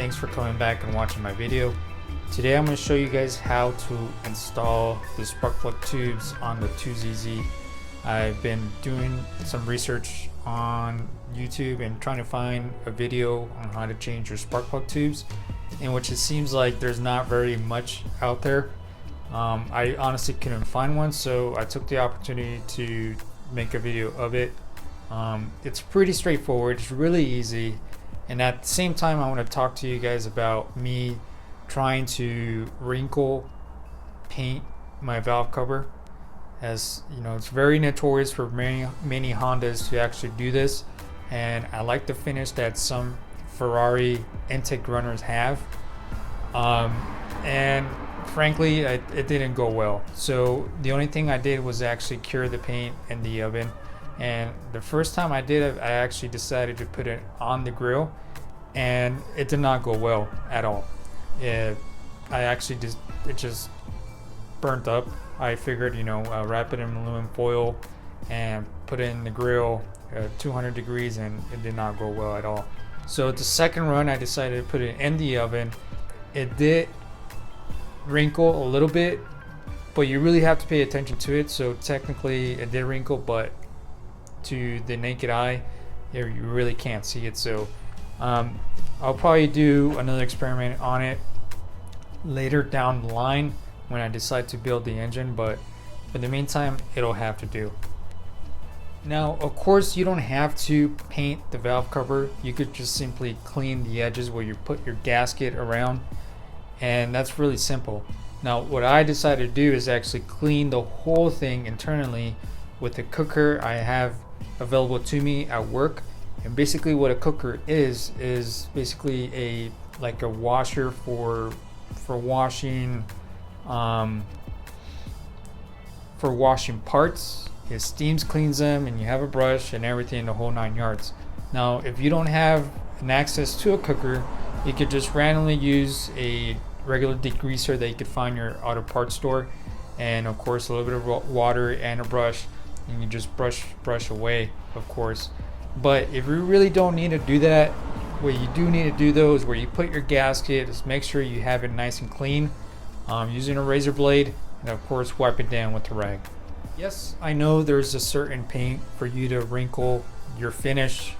thanks for coming back and watching my video. Today I'm going to show you guys how to install the spark plug tubes on the 2ZZ. I've been doing some research on YouTube and trying to find a video on how to change your spark plug tubes, in which it seems like there's not very much out there. I honestly couldn't find one, so I took the opportunity to make a video of it. It's pretty straightforward, it's really easy, and at the same time I want to talk to you guys about me trying to wrinkle paint my valve cover. As you know, it's very notorious for many Hondas to actually do this, and I like the finish that some Ferrari intake runners have, and frankly it didn't go well. So the only thing I did was actually cure the paint in the oven, and the first time I did it I actually decided to put it on the grill, and it did not go well at all. It just burnt up. I figured, wrap it in aluminum foil and put it in the grill at 200 degrees, and it did not go well at all. So the second run I decided to put it in the oven. It did wrinkle a little bit, but you really have to pay attention to it. So technically it did wrinkle, but to the naked eye you really can't see it. So I'll probably do another experiment on it later down the line when I decide to build the engine, but in the meantime it'll have to do. Now of course you don't have to paint the valve cover, you could just simply clean the edges where you put your gasket around, and that's really simple. Now what I decided to do is actually clean the whole thing internally with the cooker I have available to me at work. And basically what a cooker is basically a washer for washing parts. It steams cleans them, and you have a brush and everything, the whole 9 yards. Now if you don't have an access to a cooker, you could just randomly use a regular degreaser that you could find in your auto parts store, and of course a little bit of water and a brush, and you just brush away, of course. But if you really don't need to do that, what you do need to do though is where you put your gasket, just make sure you have it nice and clean, using a razor blade, and of course wipe it down with a rag. Yes, I know there's a certain paint for you to wrinkle your finish,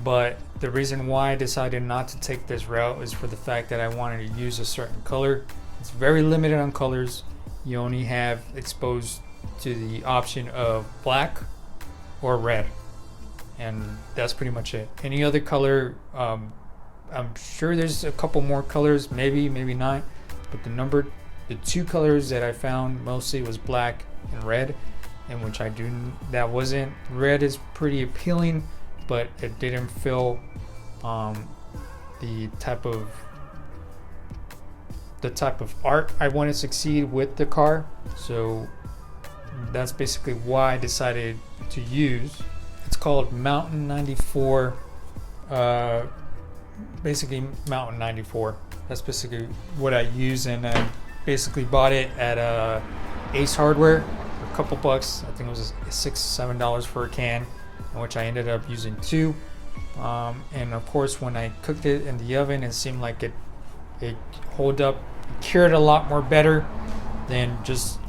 but the reason why I decided not to take this route is for the fact that I wanted to use a certain color. It's very limited on colors. You only have exposed to the option of black or red, and that's pretty much it. Any other color, I'm sure there's a couple more colors, maybe not, but the two colors that I found mostly was black and red, and which that wasn't. Red is pretty appealing, but it didn't fill the type of art I want to succeed with the car. So that's basically why I decided to use, it's called Mountain 94, basically Mountain 94. That's basically what I use, and I basically bought it at Ace Hardware for a couple bucks. I think it was $6-7 for a can, in which I ended up using 2. And of course when I cooked it in the oven, it seemed like it held up, cured a lot more better than just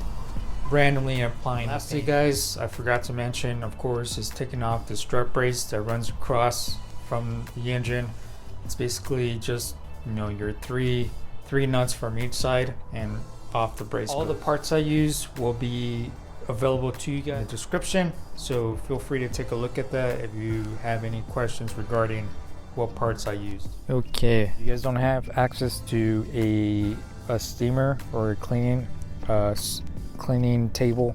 randomly applying. Lastly guys, I forgot to mention, of course, is taking off the strut brace that runs across from the engine. It's basically just your three nuts from each side and off the brace. All the parts I use will be available to you guys in the description, so feel free to take a look at that if you have any questions regarding what parts I used. Okay, you guys don't have access to a steamer or a cleaning table,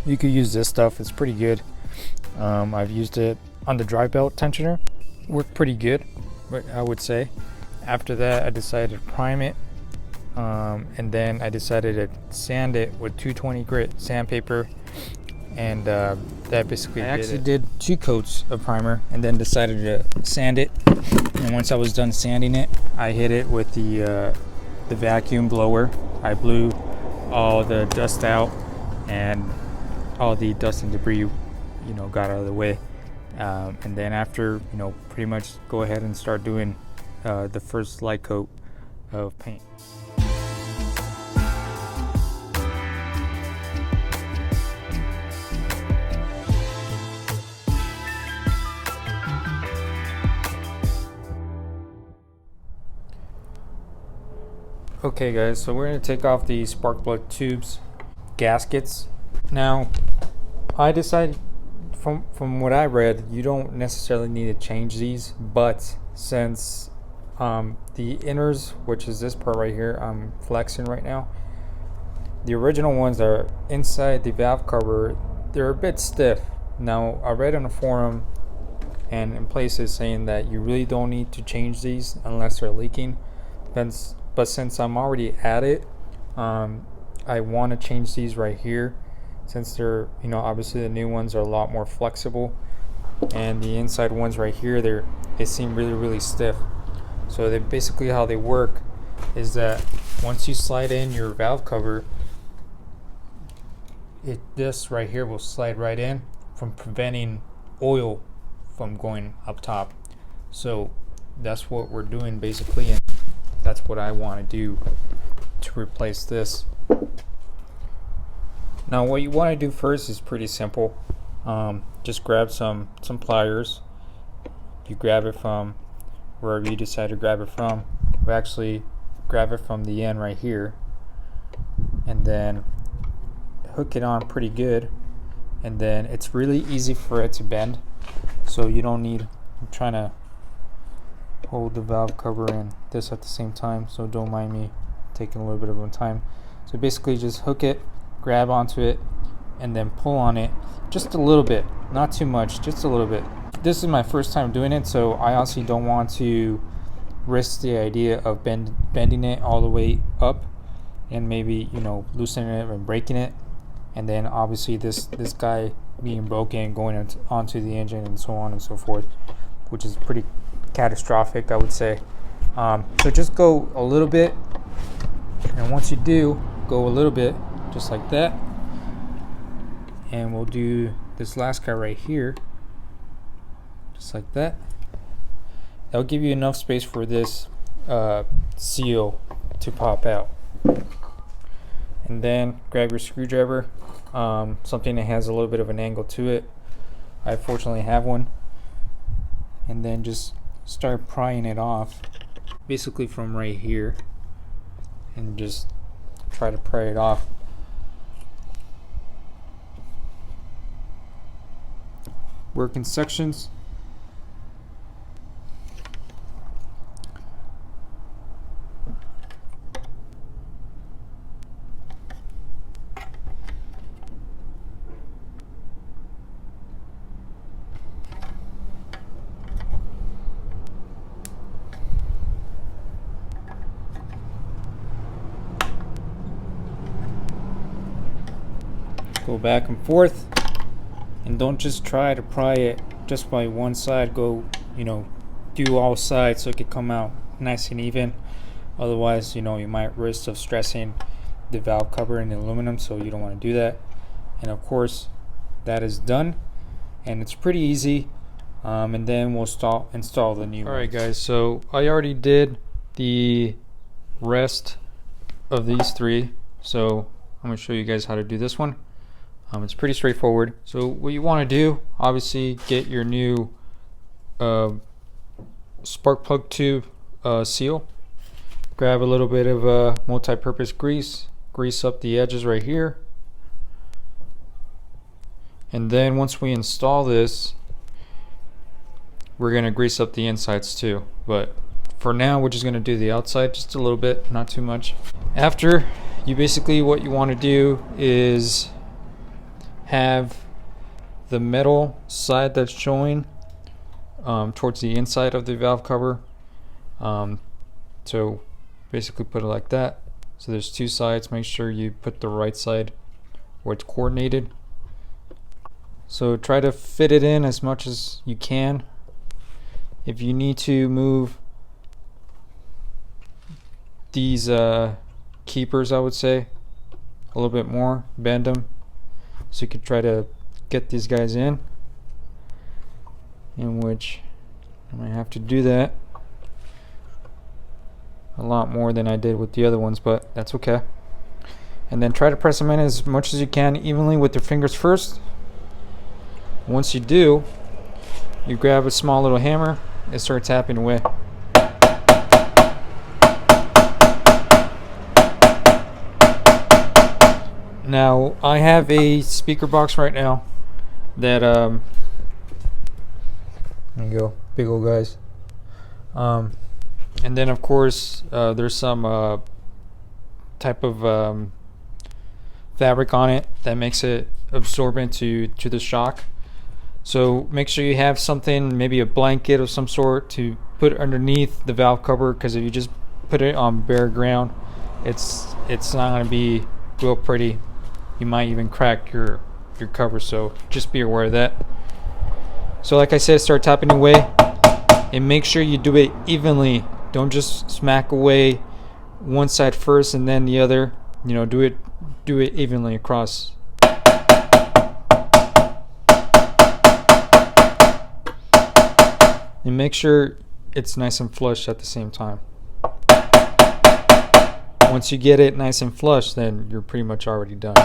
you could use this stuff. It's pretty good. I've used it on the drive belt tensioner, worked pretty good, I would say. After that I decided to prime it, and then I decided to sand it with 220 grit sandpaper, and that basically did 2 coats of primer, and then decided to sand it. And once I was done sanding it, I hit it with the vacuum blower. I blew all the dust out, and all the dust and debris got out of the way, and then after pretty much go ahead and start doing the first light coat of paint. Okay guys, so we're going to take off the spark plug tubes, gaskets. Now, I decided from what I read, you don't necessarily need to change these, but since the inners, which is this part right here, I'm flexing right now, the original ones that are inside the valve cover, they're a bit stiff. Now, I read on the forum and in places saying that you really don't need to change these unless they're leaking. But since I'm already at it, I want to change these right here, since they're, you know, obviously the new ones are a lot more flexible, and the inside ones right here, they seem really stiff. So they basically, how they work is that once you slide in your valve cover, this right here will slide right in, from preventing oil from going up top. So that's what we're doing basically, and that's what I want to do to replace this. Now what you want to do first is pretty simple. Just grab some pliers. You grab it from wherever you decide to grab it from. We actually grab it from the end right here, and then hook it on pretty good, and then it's really easy for it to bend, so you don't need, I'm trying to hold the valve cover and this at the same time, so don't mind me taking a little bit of my time. So basically just hook it, grab onto it, and then pull on it just a little bit, not too much, just a little bit. This is my first time doing it, so I honestly don't want to risk the idea of bending it all the way up and maybe, you know, loosening it and breaking it, and then obviously this guy being broken, going onto the engine and so on and so forth, which is pretty catastrophic, I would say. So just go a little bit, and once you do, go a little bit, just like that, and we'll do this last guy right here, just like that. That'll give you enough space for this seal to pop out. And then grab your screwdriver, something that has a little bit of an angle to it. I fortunately have one. And then just start prying it off, basically from right here, and just try to pry it off. Work in sections. Go back and forth, and don't just try to pry it just by one side. Go, you know, do all sides so it can come out nice and even. Otherwise, you know, you might risk of stressing the valve cover in the aluminum, so you don't want to do that. And of course, that is done, and it's pretty easy. And then we'll install the new one. Alright guys, so I already did the rest of these three, so I'm going to show you guys how to do this one. It's pretty straightforward. So what you want to do, obviously, get your new spark plug tube seal. Grab a little bit of multi-purpose grease. Grease up the edges right here. And then once we install this, we're going to grease up the insides too. But for now, we're just going to do the outside just a little bit, not too much. After, you basically, what you want to do is have the metal side that's showing towards the inside of the valve cover. So basically put it like that. So there's two sides. Make sure you put the right side where it's coordinated. So try to fit it in as much as you can. If you need to move these keepers, I would say a little bit more, bend them, so you can try to get these guys in which I might have to do that. a lot more than I did with the other ones, but that's okay. And then try to press them in as much as you can evenly with your fingers first. Once you do, you grab a small little hammer and start tapping away. Now I have a speaker box right now that there you go, big old guys. And then of course there's some type of fabric on it that makes it absorbent to the shock. So make sure you have something, maybe a blanket of some sort, to put underneath the valve cover, because if you just put it on bare ground, it's not going to be real pretty. You might even crack your cover, so just be aware of that. So like I said, start tapping away and make sure you do it evenly. Don't just smack away one side first and then the other. You know, do it evenly across. And make sure it's nice and flush at the same time. Once you get it nice and flush, then you're pretty much already done.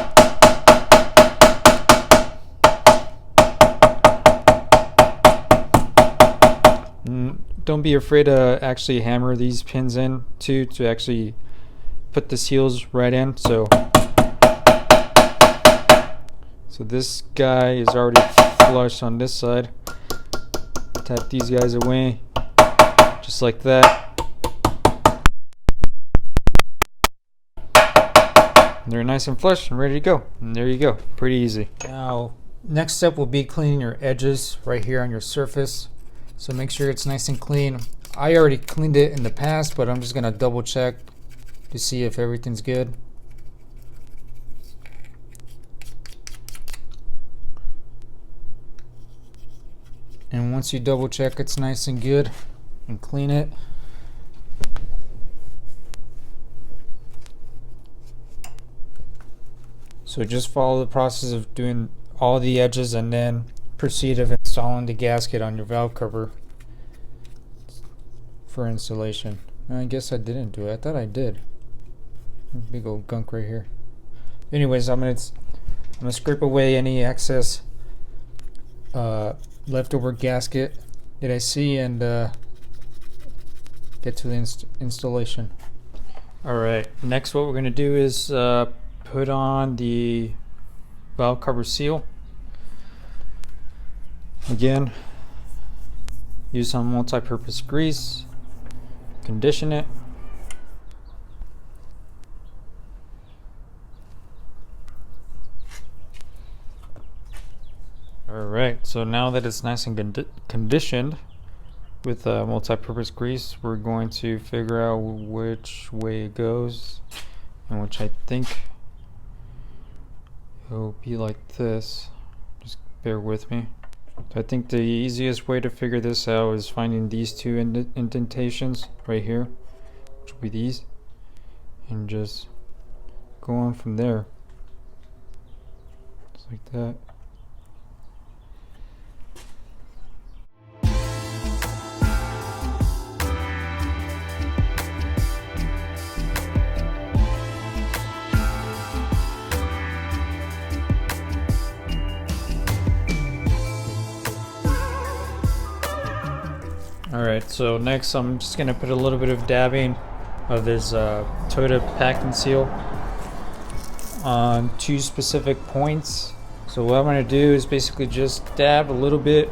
Don't be afraid to actually hammer these pins in too, to actually put the seals right in. So this guy is already flush on this side. Tap these guys away just like that. And they're nice and flush and ready to go. And there you go, pretty easy. Now next step will be cleaning your edges right here on your surface. So make sure it's nice and clean. I already cleaned it in the past, but I'm just gonna double check to see if everything's good. And once you double check it's nice and good and clean it, so just follow the process of doing all the edges and then proceed of installing the gasket on your valve cover for installation. I guess I didn't do it. I thought I did. Big old gunk right here. Anyways, I'm gonna scrape away any excess leftover gasket that I see and get to the installation. Alright, next what we're going to do is put on the valve cover seal. Again, use some multi-purpose grease, condition it. Alright, so now that it's nice and conditioned with multi-purpose grease, we're going to figure out which way it goes, and which I think it'll be like this. Just bear with me. So I think the easiest way to figure this out is finding these two indentations right here, which will be these, and just go on from there. Just like that. Alright, so next I'm just going to put a little bit of dabbing of this Toyota packing seal on two specific points. So what I'm going to do is basically just dab a little bit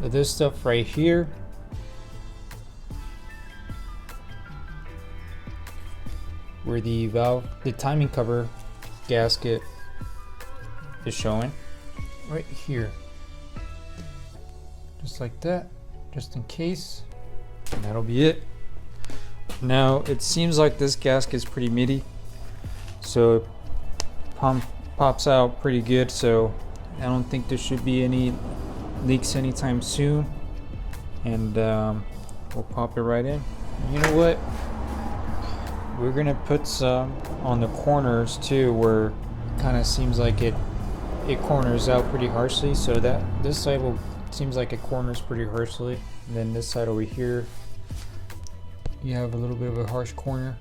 of this stuff right here. Where the timing cover gasket is showing. Right here. Just like that. Just in case, and that'll be it. Now it seems like this gasket is pretty meaty, so it pops out pretty good, so I don't think there should be any leaks anytime soon, and we'll pop it right in. And you know what, we're gonna put some on the corners too, where it kind of seems like it corners out pretty harshly, so that this side will seems like it corners pretty harshly, and then this side over here you have a little bit of a harsh corner,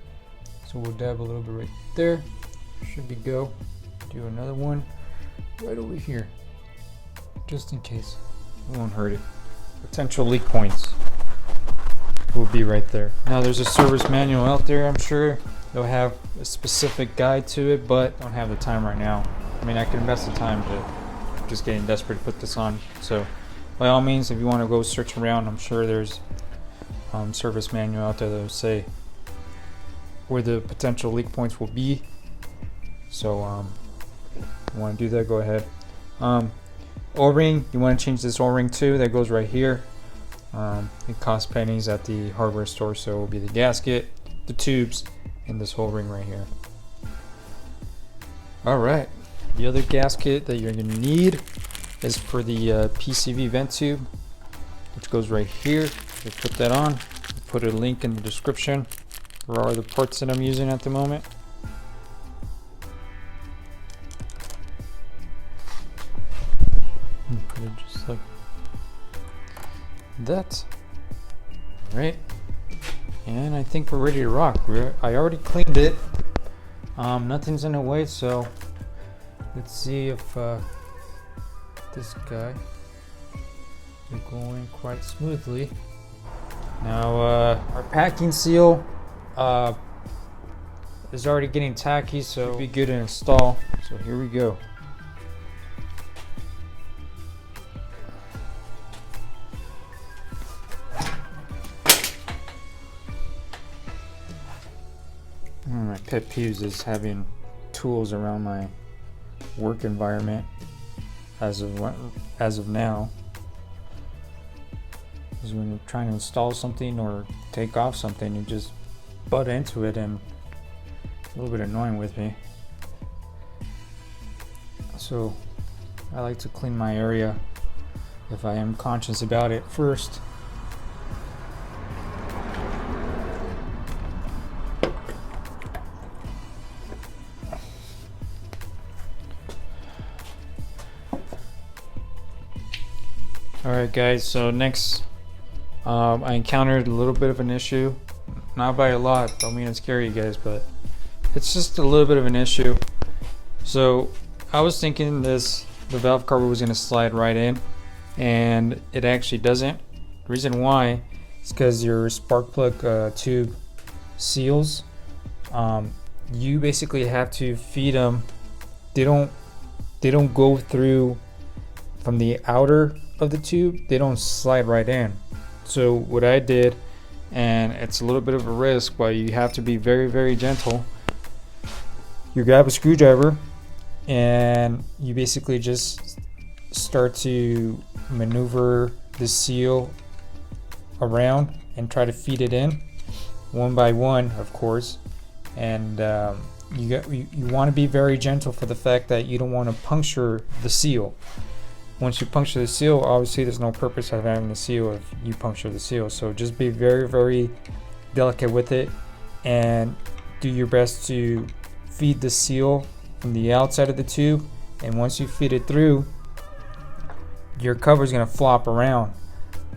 so we'll dab a little bit right there. Should be go. Do another one right over here, just in case. It won't hurt it. Potential leak points will be right there. Now there's a service manual out there. I'm sure they'll have a specific guide to it, but don't have the time right now. I mean, I can invest the time, but I'm just getting desperate to put this on. So by all means, if you want to go search around, I'm sure there's service manual out there that will say where the potential leak points will be. So if you want to do that, go ahead. O-ring, you want to change this O-ring too. That goes right here. It costs pennies at the hardware store, so it will be the gasket, the tubes, and this whole ring right here. All right, the other gasket that you're going to need is for the PCV vent tube, which goes right here. You put that on. I'll put a link in the description for all the parts that I'm using at the moment. Put it just like that. All right, and I think we're ready to rock. I already cleaned it. Nothing's in the way, so let's see if this guy is going quite smoothly. Now our packing seal is already getting tacky, so it'll be good to install. So here we go. My pet peeves is having tools around my work environment as of now. Because when you're trying to install something or take off something, you just butt into it, and it's a little bit annoying with me. So I like to clean my area if I am conscious about it first. Alright guys, so next I encountered a little bit of an issue. Not by a lot, don't mean to scare you guys, but it's just a little bit of an issue. So I was thinking the valve cover was going to slide right in, and it actually doesn't. The reason why is because your spark plug tube seals, you basically have to feed them. They don't go through from the outer of the tube, they don't slide right in. So what I did, and it's a little bit of a risk, but you have to be very, very gentle. You grab a screwdriver and you basically just start to maneuver the seal around and try to feed it in one by one, of course. And you want to be very gentle for the fact that you don't want to puncture the seal. Once you puncture the seal, obviously there's no purpose of having the seal if you puncture the seal. So just be very, very delicate with it and do your best to feed the seal from the outside of the tube. And once you feed it through, your cover is going to flop around.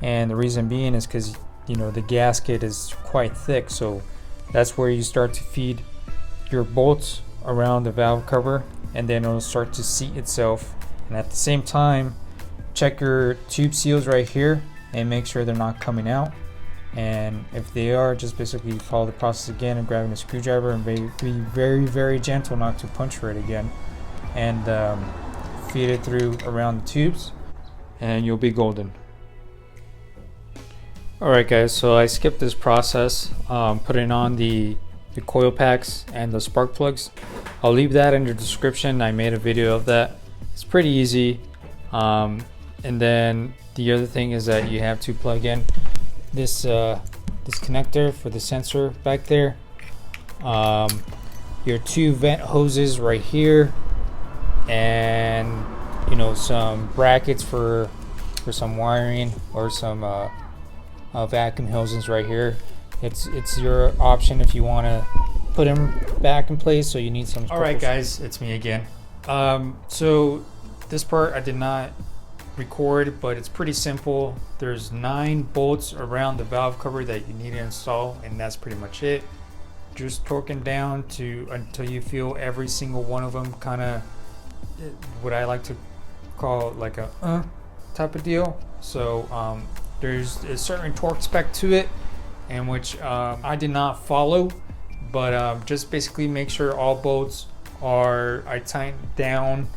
And the reason being is because, you know, the gasket is quite thick. So that's where you start to feed your bolts around the valve cover, and then it'll start to seat itself. And at the same time, check your tube seals right here and make sure they're not coming out. And if they are, just basically follow the process again of grabbing a screwdriver and be very, very gentle not to puncture it again. And feed it through around the tubes, and you'll be golden. Alright guys, so I skipped this process, putting on the coil packs and the spark plugs. I'll leave that in the description. I made a video of that. It's pretty easy. And then the other thing is that you have to plug in this this connector for the sensor back there, your two vent hoses right here, and you know, some brackets for some wiring, or some vacuum hoses right here. It's your option if you want to put them back in place. So you need some. All right guys, it's me again. So this part I did not record, but it's pretty simple. There's 9 bolts around the valve cover that you need to install, and that's pretty much it. Just torquing down until you feel every single one of them kind of what I like to call like a type of deal. So there's a certain torque spec to it, in which I did not follow, but just basically make sure all bolts are tightened down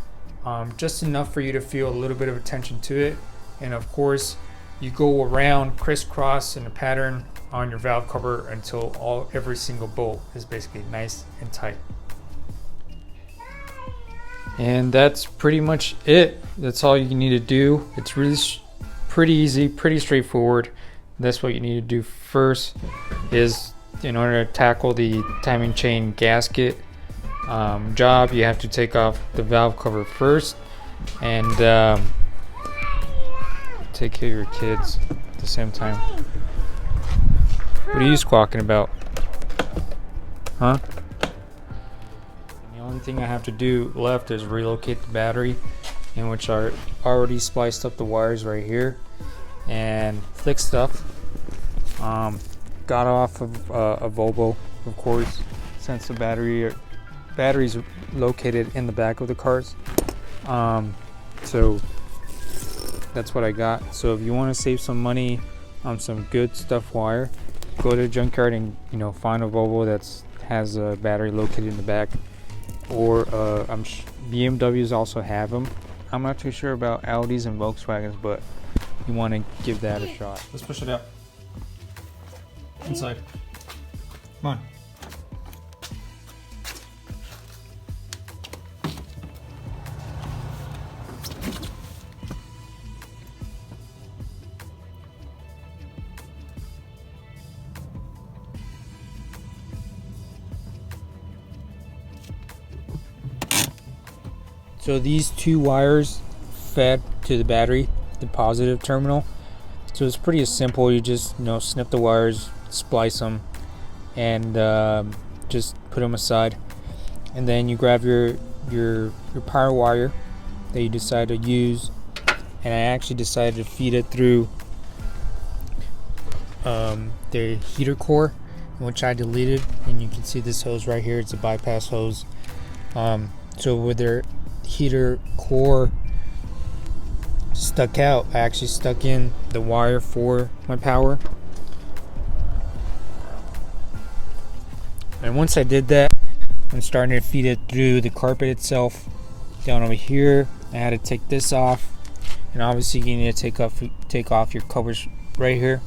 just enough for you to feel a little bit of attention to it. And of course you go around crisscross in a pattern on your valve cover until every single bolt is basically nice and tight. And that's pretty much it. That's all you need to do. It's really pretty easy, pretty straightforward. That's what you need to do first, is in order to tackle the timing chain gasket job, you have to take off the valve cover first and take care of your kids at the same time. What are you squawking about? Huh? The only thing I have to do left is relocate the battery, in which I already spliced up the wires right here and flick stuff. Got off of a Volvo, of course, since the battery's located in the back of the cars. So that's what I got. So if you want to save some money on some good stuff wire, go to the junkyard and find a Volvo that has a battery located in the back, or BMWs also have them. I'm not too sure about Audis and Volkswagens, but you want to give that a shot. Let's push it out. Inside. Come on. So these 2 wires fed to the battery, the positive terminal. So it's pretty simple. You just snip the wires, splice them, and just put them aside. And then you grab your power wire that you decide to use, and I actually decided to feed it through the heater core, which I deleted, and you can see this hose right here. It's a bypass hose. So with their heater core stuck out, I actually stuck in the wire for my power. And once I did that, I'm starting to feed it through the carpet itself down over here. I had to take this off, and obviously you need to take off your covers right here.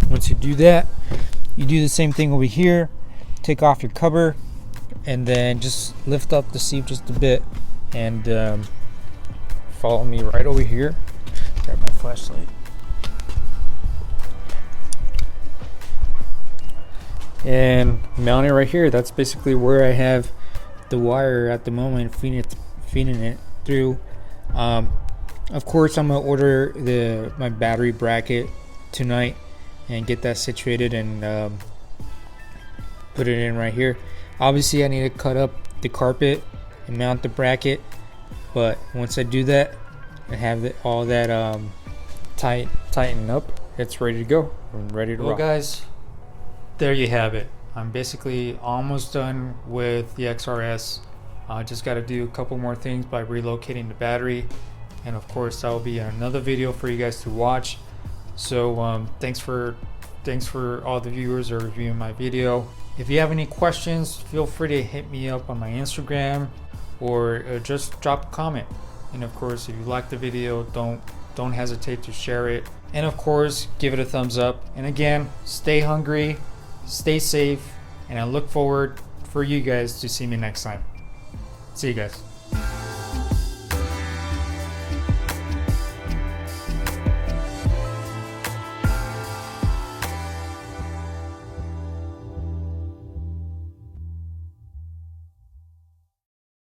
Once you do that, you do the same thing over here. Take off your cover, and then just lift up the sieve just a bit, and follow me right over here. Grab my flashlight. And mount it right here. That's basically where I have the wire at the moment, feeding it through. Of course, I'm gonna order my battery bracket tonight and get that situated and put it in right here. Obviously I need to cut up the carpet and mount the bracket, but once I do that and have all that tightened up, it's ready to go. I'm ready to rock. Well guys, there you have it. I'm basically almost done with the XRS. Just got to do a couple more things by relocating the battery, and of course that will be another video for you guys to watch. So thanks for all the viewers who are reviewing my video. If you have any questions, feel free to hit me up on my Instagram, or just drop a comment. And of course, if you like the video, don't hesitate to share it, and of course give it a thumbs up. And again, stay hungry, stay safe, and I look forward for you guys to see me next time. See you guys.